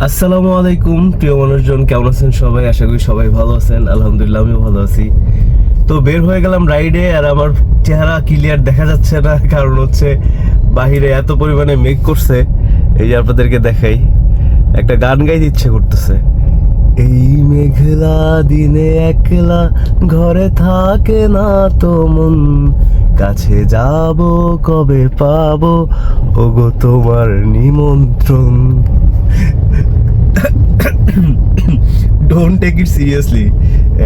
আসসালামু আলাইকুম প্রিয় মানুষজন, কেমন আছেন সবাই? আশা করি সবাই ভালো আছেন। আলহামদুলিল্লাহ আমিও ভালো আছি। তো বের হয়ে গেলাম রাইডে, আর আমার চেহারা ক্লিয়ার দেখা যাচ্ছে না, কারণ হচ্ছে বাহিরে এত পরিমাণে মেঘ করছে। এই যে আপনাদেরকে দেখাই, একটা গান গাইতে ইচ্ছে করতেছে। এই মেঘলা দিনে একলা ঘরে থাকে না তো মন, কাছে যাব কবে পাবো ওগো তোমার নিমন্ত্রণ। ডোন্ট টেক ইট সিরিয়াসলি,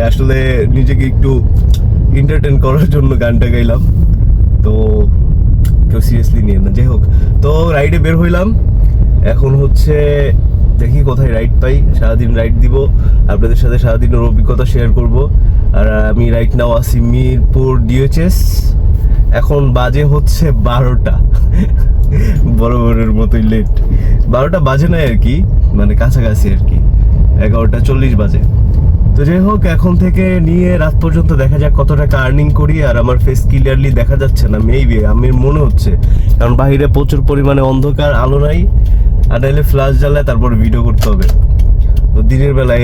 আসলে নিজেকে একটু এন্টারটেন করার জন্য গানটা গাইলাম, তো কেউ সিরিয়াসলি নিয়ে না। যাই হোক, তো রাইডে বের হইলাম। এখন হচ্ছে দেখি কোথায় রাইড পাই, সারাদিন রাইড দিব, আপনাদের সাথে সারাদিনের অভিজ্ঞতা শেয়ার করব। আর আমি রাইট নাও আছি মিরপুর ডিএচএস। এখন বাজে হচ্ছে 12টা, বরাবরের মতোই লেট। 12টা বাজে না আর কি, মানে কাছাকাছি আর কি, 11:40 বাজে। তো যাই হোক, এখন থেকে নিয়ে রাত পর্যন্ত দেখা যাক কত টাকা আর্নিং করি। আর আমার ফেস ক্লিয়ারলি দেখা যাচ্ছে না, মেবি আমি মনে হচ্ছে, কারণ বাইরে প্রচুর পরিমাণে অন্ধকার, আলো নাই। আর নাহলে ফ্ল্যাশ জ্বালায় তারপর ভিডিও করতে হবে। তো দিনের বেলা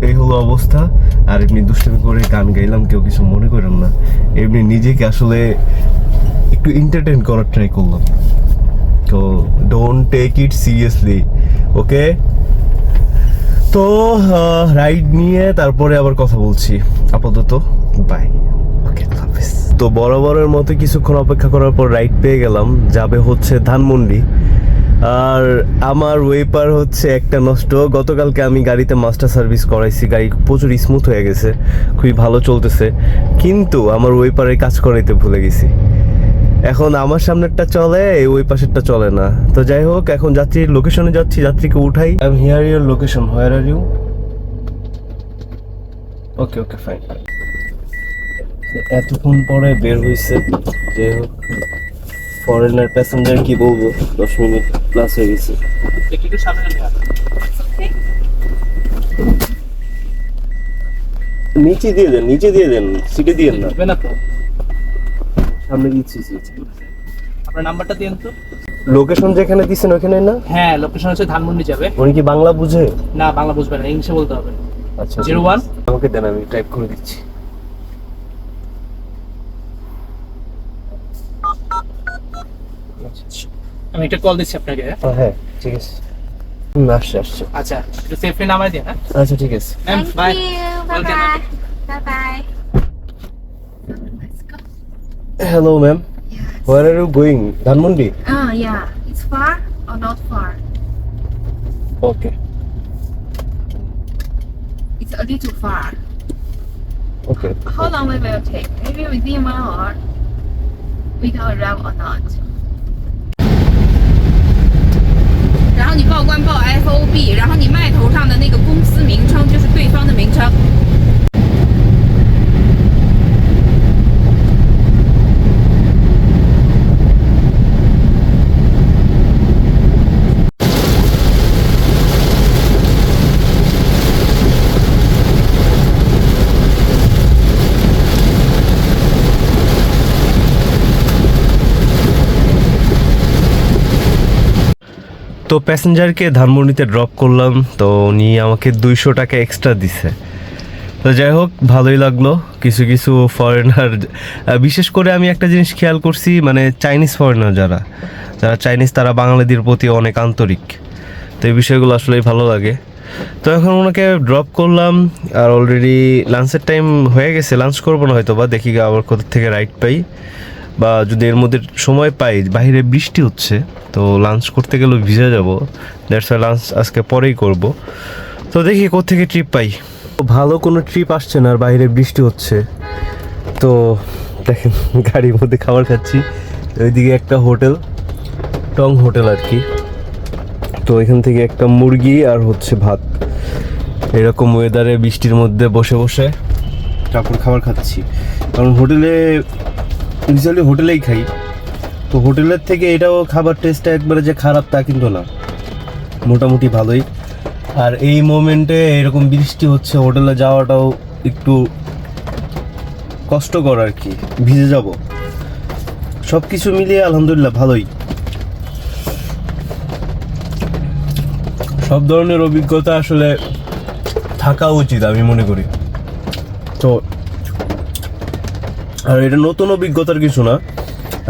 এই হলো অবস্থা। আর এমনি দুষ্টামি করে গান গাইলাম, কেউ কিছু মনে করেন না। এমনি নিজেকে আসলে একটু এন্টারটেইন করার ট্রাই করলাম। তো ডোন্ট টেক ইট সিরিয়াসলি, ওকে? তো রাইড নিয়ে তারপরে আবার কথা বলছি। আপাতত বাই, ওকে, আল্লাহ হাফেজ। তো বরাবরের মতো কিছুক্ষণ অপেক্ষা করার পর রাইড পেয়ে গেলাম, যাবে হচ্ছে ধানমন্ডি। আর আমার ওয়েপার হচ্ছে একটা নষ্ট। গতকালকে আমি গাড়িতে মাস্টার সার্ভিস করাইছি, গাড়ি প্রচুর স্মুথ হয়ে গেছে, খুবই ভালো চলতেছে, কিন্তু আমার ওয়েপারের কাজ করাইতে ভুলে গেছি। এখন আমার সামনেরটা চলে, ওই পাশেরটা চলে না। তো যাই হোক, এখন যাত্রীর লোকেশনে যাচ্ছি, যাত্রীকে উঠাই। I am here your location, where are you? Okay okay fine. এতক্ষণ পরে বের হইছে, যাই হোক, ফরেনার প্যাসেঞ্জার কি বলবো, 10 মিনিট প্লাস হয়ে গেছে। নিচে দিয়ে দেন, নিচে দিয়ে দেন, সিটে দিয়ে না, সামনে দিচ্ছি। আপনার নাম্বারটা দিন তো। লোকেশন যেখানে দিচ্ছেন ওখানে না? হ্যাঁ, লোকেশন হচ্ছে ধানমন্ডি যাবে। উনি কি বাংলা বুঝে? না, বাংলা বুঝবে না, ইংলিশে বলতে হবে। আচ্ছা, 01 আমাকে দেন, আমি টাইপ করে দিচ্ছি। আমি একটা কল দিচ্ছি আপনাকে। হ্যাঁ ঠিক আছে, আসছে আসছে। আচ্ছা, একটু সেফলি নামাই দিন। হ্যাঁ, আচ্ছা ঠিক আছে। Ma'am, Thank bye. you. Bye Welcome. bye. Bye bye. Let's go. Hello ma'am, Yes. Where are you going? Dhanmondi? Yeah. It's far or not far? Okay It's a little far. Okay. How long we will take? Maybe within 1 hour. We can arrive or not. 然后你报关报 FOB，然后你麦头上的那个公司名称就是对方的名称。তো প্যাসেঞ্জারকে ধানমন্ডিতে drop করলাম, তো উনি আমাকে 200 টাকা extra দিছে। তো যাই হোক, ভালোই লাগলো। কিছু কিছু ফরেনার, বিশেষ করে আমি একটা জিনিস খেয়াল করছি, মানে চাইনিজ ফরেনার যারা চাইনিজ, তারা বাঙালিদের প্রতি অনেক আন্তরিক। তো এই বিষয়গুলো আসলেই ভালো লাগে। তো এখন ওনাকে ড্রপ করলাম, আর অলরেডি লাঞ্চের টাইম হয়ে গেছে। লাঞ্চ করবো না হয়তো বা, দেখি আবার কোথা থেকে রাইড পাই, বা যদি এর মধ্যে সময় পাই। বাইরে বৃষ্টি হচ্ছে, তো লাঞ্চ করতে গেলেও ভিজে যাবো, দ্যাটস ওয়াই লাঞ্চ আজকে পরেই করব। তো দেখি কোত্থেকে ট্রিপ পাই। ভালো কোনো ট্রিপ আসছে না, আর বাইরে বৃষ্টি হচ্ছে। তো দেখেন, গাড়ির মধ্যে খাবার খাচ্ছি। ওইদিকে একটা হোটেল, টং হোটেল আর কি। তো এখান থেকে একটা মুরগি আর হচ্ছে ভাত, এরকম ওয়েদারে বৃষ্টির মধ্যে বসে বসে তারপর খাবার খাচ্ছি। কারণ ইউজুয়ালি হোটেলেই খাই, তো হোটেলের থেকে এটাও খাবার টেস্টটা একবারে যে খারাপ তা কিন্তু না, মোটামুটি ভালোই। আর এই মোমেন্টে এরকম বৃষ্টি হচ্ছে, হোটেলে যাওয়াটাও একটু কষ্টকর আর কি, ভিজে যাব। সব কিছু মিলিয়ে আলহামদুলিল্লাহ ভালোই। সব ধরনের অভিজ্ঞতা আসলে থাকা উচিত আমি মনে করি। তো আর এটা নতুন অভিজ্ঞতার কিছু না,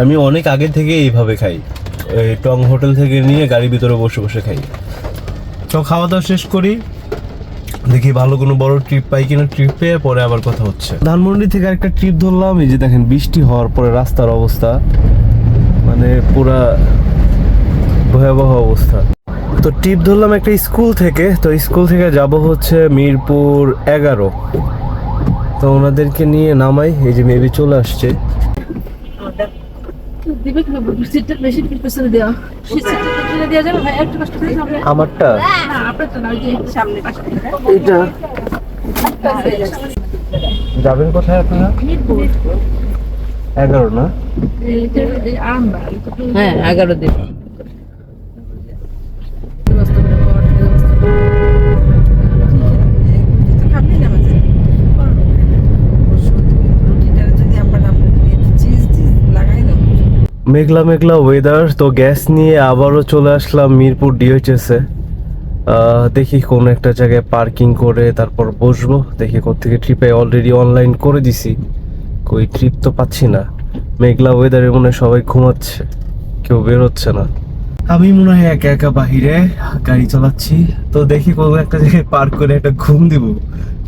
আমি অনেক আগে থেকে এইভাবে খাই, এই টং হোটেল থেকে নিয়ে গাড়ির ভিতরে বসে বসে খাই। তো খাওয়া দাওয়া শেষ করি, দেখি ভালো কোনো বড় ট্রিপ পাই কিনা, ট্রিপ পেয়ে পরে আবার কথা হচ্ছে। ধানমন্ডি থেকে আরেকটা ট্রিপ ধরলাম, এই যে দেখেন বৃষ্টি হওয়ার পরে রাস্তার অবস্থা মানে পুরা ভয়াবহ অবস্থা। তো ট্রিপ ধরলাম একটা স্কুল থেকে, তো স্কুল থেকে যাব হচ্ছে মিরপুর 11। তো ওনাদেরকে নিয়ে নামাই, এই যে মেবি চলে আসছে। দিবে কি সিটটা বেশি পিছনে দেওয়া, সিটটা পিছনে দেওয়া যাবে ভাই, একটু কষ্ট করে সামনে। আমারটা না আপনার তো না, ওই যে সামনে পাশে এইটা যাবেন কোথায় আপনারা? 11 না? এই আরামবাগ। হ্যাঁ 11 দিন। মেঘলা মেঘলা ওয়েদার, তো গ্যাস নিয়ে আবারও চলে আসলাম মিরপুর ডিওএইচএস এ। দেখি কোন একটা জায়গায় পার্কিং করে তারপর বসবো। দেখি কোত্থেকে ট্রিপে অলরেডি অনলাইন করে দিছি, কই ট্রিপ তো পাচ্ছি না। মেঘলা ওয়েদারে মনে হয় সবাই ঘুমাচ্ছে, কেউ বের হচ্ছে না। আমি মনে হয় একা একা বাহিরে গাড়ি চালাচ্ছি, তো দেখি কোনো একটা জায়গায় পার্ক করে একটা ঘুম দিব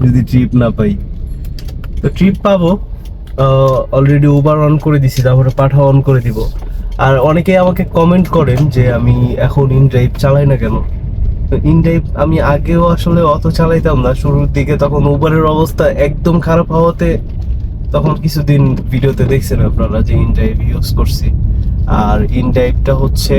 যদি ট্রিপ না পাই। তো ট্রিপ পাবো, অলরেডি উবার অন করে দিছি, তারপরে পাঠা অন করে দিব। আর অনেকেই আমাকে কমেন্ট করেন যে আমি এখন ইনড্রাইভ চালাই না কেন। ইনড্রাইভ আমি আগেও আসলে অত চালাইতাম না শুরুর দিকে, তখন উবারের অবস্থা একদম খারাপ হওয়াতে তখন কিছুদিন ভিডিওতে দেখছেন আপনারা যে ইনড্রাইভ ইউজ করছি। আর ইনড্রাইভটা হচ্ছে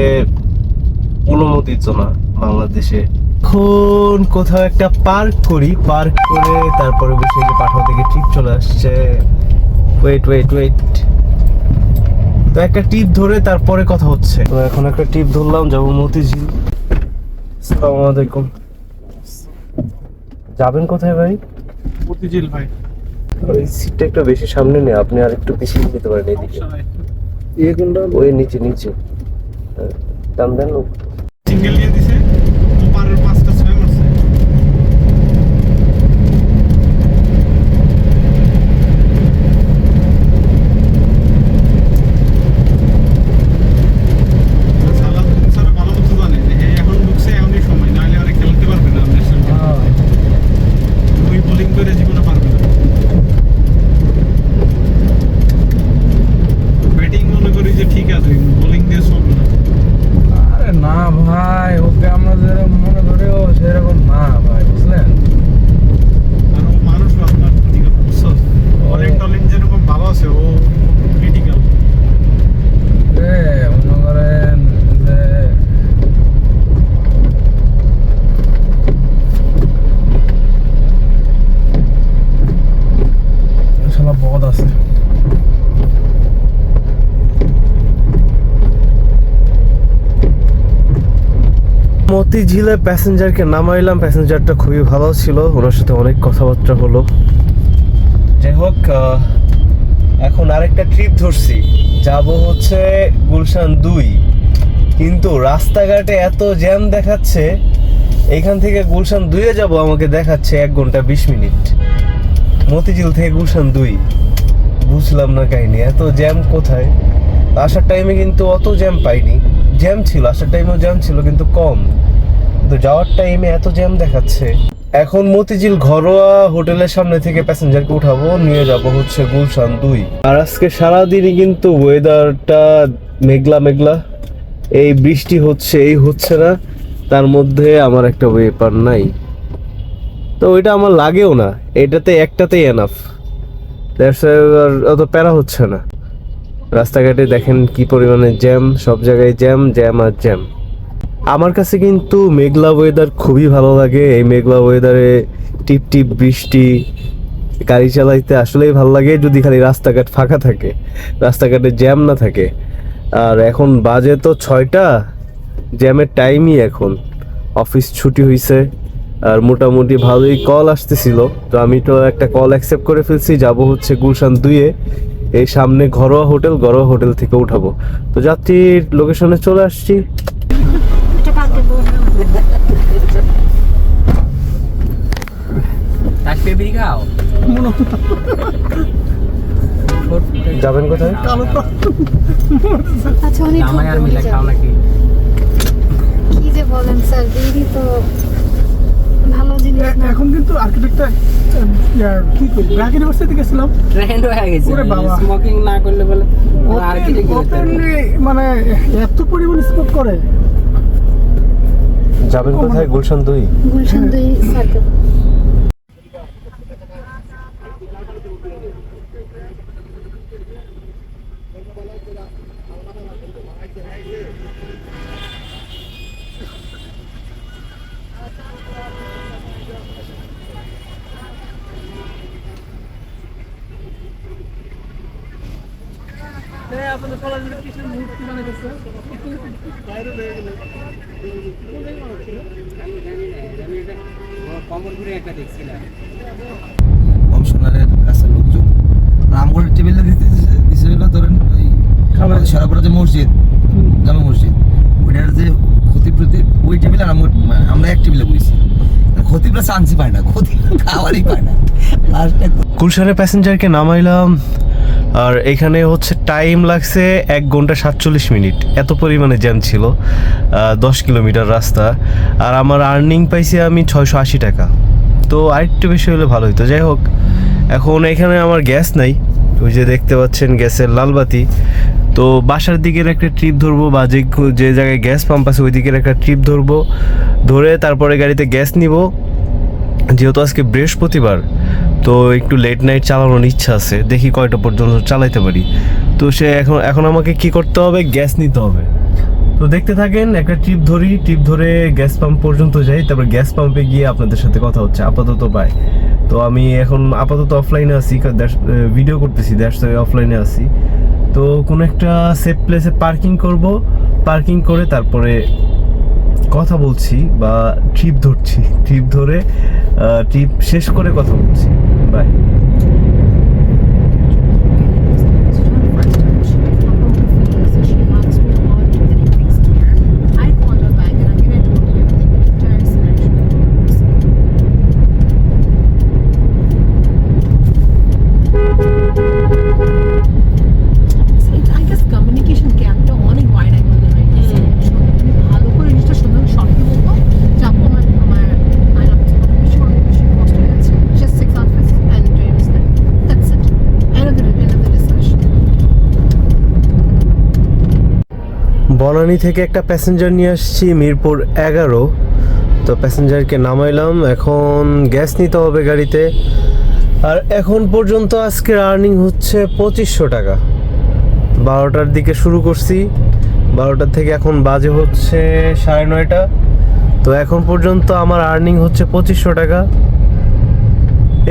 অনুমোদিত না বাংলাদেশে। এখন কোথাও একটা পার্ক করি, পার্ক করে তারপরে বসে যে পাঠাও থেকে ট্রিপ চলে আসছে। ওয়েট ওয়েট ওয়েট, তো একটা টিপ ধরে তারপরে কথা হচ্ছে। তো এখন একটা টিপ ধরলাম, যাবো মতিঝিল। আসসালামু আলাইকুম। যাবেন কোথায় ভাই? মতিঝিল ভাই। ওই সিটটা একটু বেশি সামনে নেই, আপনি আর একটু পিছিয়ে যেতে পারেন এদিকে। ওই নিচে নিচে টান দেন। সিঙ্গেল দিয়ে দিছে, ওপারের 5টা 6 মারছে। সালাদ স্যার ভালো মতো জানে যে এখন ঢুকছে, এখনই সময়, নাহলে আর খেলতে পারবে না আমাদের সাথে। ওই বোলিং করে জীবনে পারবে না। ব্যাটিং মনে করি যে ঠিক আছে, বোলিং দিয়ে চলবে না। আরে না ভাই, ওকে আমরা যেরকম মনে করি ও সেরকম না ভাই, বুঝলেন? আর ও মানুষ ভালো না, ঠিক আছে বুঝছো? বোলিং টলিং যেরকম ভালো আছে, ও ক্রিটিক্যাল। মনে করেন যে শালা বদ আছে। মতিঝিলে প্যাসেঞ্জারকে নামাইলাম, প্যাসেঞ্জারটা খুবই ভালো ছিল, ওনার সাথে অনেক কথাবার্তা হলো। যাই হোক, এখন আরেকটা ট্রিপ ধরছি, যাব হচ্ছে গুলশান 2। কিন্তু রাস্তাঘাটে এত জ্যাম দেখাচ্ছে, এখান থেকে গুলশান 2-এ যাব আমাকে দেখাচ্ছে 1 ঘন্টা 20 মিনিট। মতিঝিল থেকে গুলশান 2 বুঝলাম না কাহিনী, এত জ্যাম কোথায়? আসার টাইমে কিন্তু অত জ্যাম পাইনি, জ্যাম ছিল, আসার টাইমেও জ্যাম ছিল কিন্তু কম, কিন্তু যাওয়ার টাইমে এত জ্যাম দেখাচ্ছে। এখন মতিঝিল ঘরোয়া হোটেলের সামনে থেকে প্যাসেঞ্জারকে উঠাবো, নিয়ে যাব হচ্ছে গুলশান 2। আর আজকে সারাদিনই কিন্তু ওয়েদারটা মেঘলা মেঘলা, এই বৃষ্টি হচ্ছে এই হচ্ছে না, তার মধ্যে আমার একটা ওয়েপার নাই, তো ওইটা আমার লাগেও না, এটাতে একটাতেই এনাফ, অত প্যারা হচ্ছে না। রাস্তাঘাটে দেখেন কি পরিমাণে জ্যাম, সব জায়গায় জ্যাম জ্যাম আর জ্যাম। আমার কাছে কিন্তু মেঘলা ওয়েদার খুবই ভালো লাগে। এই মেঘলা ওয়েদারে টিপ টিপ বৃষ্টি, গাড়ি চালাইতে আসলেই ভালো লাগে যদি খালি রাস্তাঘাট ফাঁকা থাকে, রাস্তাঘাটে জ্যাম না থাকে। আর এখন বাজে তো 6টা, জ্যামের টাইমই এখন, অফিস ছুটি হয়েছে। আর মোটামুটি ভালোই কল আসতেছিল, তো আমি তো একটা কল অ্যাকসেপ্ট করে ফেলছি, যাব হচ্ছে গুলশান 2-এ। এই সামনে ঘরোয়া হোটেল থেকে উঠাবো। তো যাত্রীর লোকেশনে চলে আসছি। বিড়ি খাও যাবেন কোথায়? আচ্ছা উনি জামাই আর মিলে খাও নাকি কি যে বলেন স্যার বিড়ি তো ভালো জিনিস না এখন কিন্তু আর্কিটেক্টটা কি করি ব্র্যাক ইউনিভার্সিটি গেছিলাম ট্রেন্ড হয়ে গেছে ওরে বাবা। স্মোকিং না করলে বলে আর্কিটেক্ট ওপেনলি মানে এত পরিমাণ স্মোক করে যাবেন কোথায়? গুলশান 2। গুলশান 2 সার্কেল কমরপুরে একটা দেখছিলাম কমিশনারের কাছে লোকজন আমগর টেবিলে দিতে হলো ধরেন ওই সারাপুরা যে মসজিদ জামা মসজিদ ওইটার যে ক্ষতিপ্রতি ওই টেবিলে আমরা এক টেবিলে বসি ক্ষতিপ্রা চান্সই পায় না ক্ষতি খাওয়ারই পায় না লাস্টে গুলশানে প্যাসেঞ্জারকে নামাইলাম, আর এখানে হচ্ছে টাইম লাগছে 1 ঘন্টা 47 মিনিট। এত পরিমাণে জ্যাম ছিল, 10 কিলোমিটার রাস্তা, আর আমার আর্নিং পাইছি আমি 680 টাকা। তো আরেকটু বেশি হলে ভালো হতো। যাই হোক, এখন এখানে আমার গ্যাস নাই, ওই যে দেখতে পাচ্ছেন গ্যাসের লালবাতি। তো বাসার দিকের একটা ট্রিপ ধরবো, বা যে জায়গায় গ্যাস পাম্প আছে ওই দিকের একটা ট্রিপ ধরবো, ধরে তারপরে গাড়িতে গ্যাস নিব। যেহেতু আজকে বৃহস্পতিবার, তো একটু লেট নাইট চালানোর ইচ্ছা আছে, দেখি কয়টা পর্যন্ত চালাইতে পারি। তো এখন আমাকে কি করতে হবে? গ্যাস নিতে হবে। তো দেখতে থাকেন, একটা ট্রিপ ধরি, ট্রিপ ধরে গ্যাস পাম্প পর্যন্ত যাই, তারপর গ্যাস পাম্পে গিয়ে আপনাদের সাথে কথা হচ্ছে। আপাতত বাই। তো আমি এখন আপাতত অফলাইনে আছি, ভিডিও করতেছি, অফলাইনে আছি। তো কোনো একটা সেফ প্লেসে পার্কিং করব, পার্কিং করে তারপরে কথা বলছি বা ট্রিপ ধরছি, ট্রিপ ধরে ট্রিপ শেষ করে কথা বলছি। বাই। বনানী থেকে একটা প্যাসেঞ্জার নিয়ে আসছি মিরপুর 11। তো প্যাসেঞ্জারকে নামাইলাম, এখন গ্যাস নিতে হবে গাড়িতে। আর এখন পর্যন্ত আজকের আর্নিং হচ্ছে 2500 টাকা। 12টার দিকে শুরু করছি, 12টার থেকে এখন বাজে হচ্ছে 9:30। তো এখন পর্যন্ত আমার আর্নিং হচ্ছে 2500 টাকা।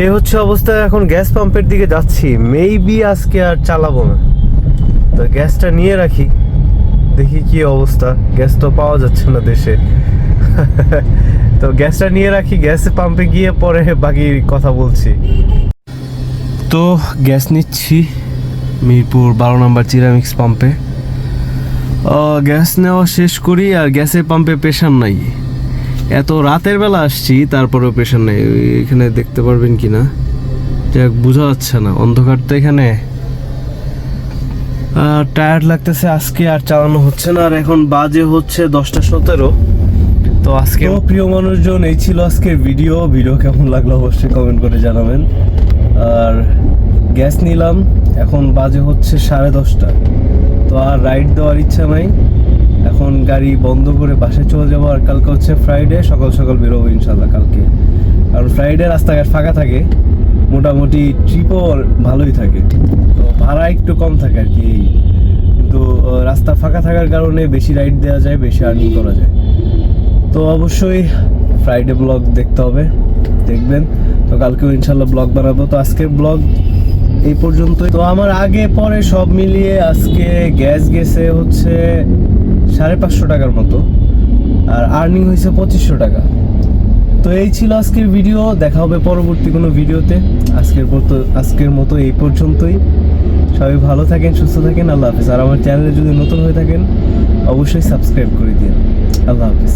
এই হচ্ছে অবস্থা। এখন গ্যাস পাম্পের দিকে যাচ্ছি, মেবি আজকে আর চালাবো না। তো গ্যাসটা নিয়ে রাখি, দেখি কি অবস্থা। গ্যাস তো পাওয়া যাচ্ছে না দেশে। তো গ্যাসটা নিয়ে রাখি, গ্যাস পাম্পে গিয়ে পরে বাকি কথা বলছি। তো গ্যাস নিচ্ছি মিরপুর 12 নম্বর সিরামিক্স পাম্পে। গ্যাস নেওয়া শেষ করি, আর গ্যাসের পাম্পে প্রেশার নাই। এত রাতের বেলা আসছি, তারপরেও প্রেশার নাই। এখানে দেখতে পারবেন কি না যাক, বোঝা যাচ্ছে না, অন্ধকার তো এখানে। টায়ার্ড লাগতেছে, আজকে আর চালানো হচ্ছে না। আর এখন বাজে হচ্ছে 10:17। তো আজকে প্রিয় মানুষজন, এই ছিল আজকের ভিডিও কেমন লাগলো অবশ্যই কমেন্ট করে জানাবেন। আর গ্যাস নিলাম, এখন বাজে হচ্ছে 10:30। তো আর রাইড দেওয়ার ইচ্ছা নাই, এখন গাড়ি বন্ধ করে বাসায় চলে যাবো। আর কালকে হচ্ছে ফ্রাইডে, সকাল সকাল বেরোবো ইনশাল্লাহ কালকে। কারণ ফ্রাইডে রাস্তাঘাট ফাঁকা থাকে, মোটামুটি ট্রিপও ভালোই থাকে, তো ভাড়া একটু কম থাকে আর কি। কিন্তু রাস্তা ফাঁকা থাকার কারণে বেশি রাইড দেওয়া যায়, বেশি আর্নিং করা যায়। তো অবশ্যই ফ্রাইডে ব্লগ দেখতে হবে, দেখবেন। তো কালকেও ইনশাল্লাহ ব্লগ বানাবো। তো আজকের ব্লগ এই পর্যন্তই। তো আমার আগে পরে সব মিলিয়ে আজকে গ্যাস গেছে হচ্ছে 550 টাকার মতো, আর আর্নিং হয়েছে 2500 টাকা। তো এই ছিল আজকের ভিডিও, দেখা হবে পরবর্তী কোনো ভিডিওতে। আজকের মতো এই পর্যন্তই। সবাই ভালো থাকেন, সুস্থ থাকেন, আল্লাহ হাফেজ। আর আমার চ্যানেলে যদি নতুন হয়ে থাকেন অবশ্যই সাবস্ক্রাইব করে দিন। আল্লাহ হাফেজ।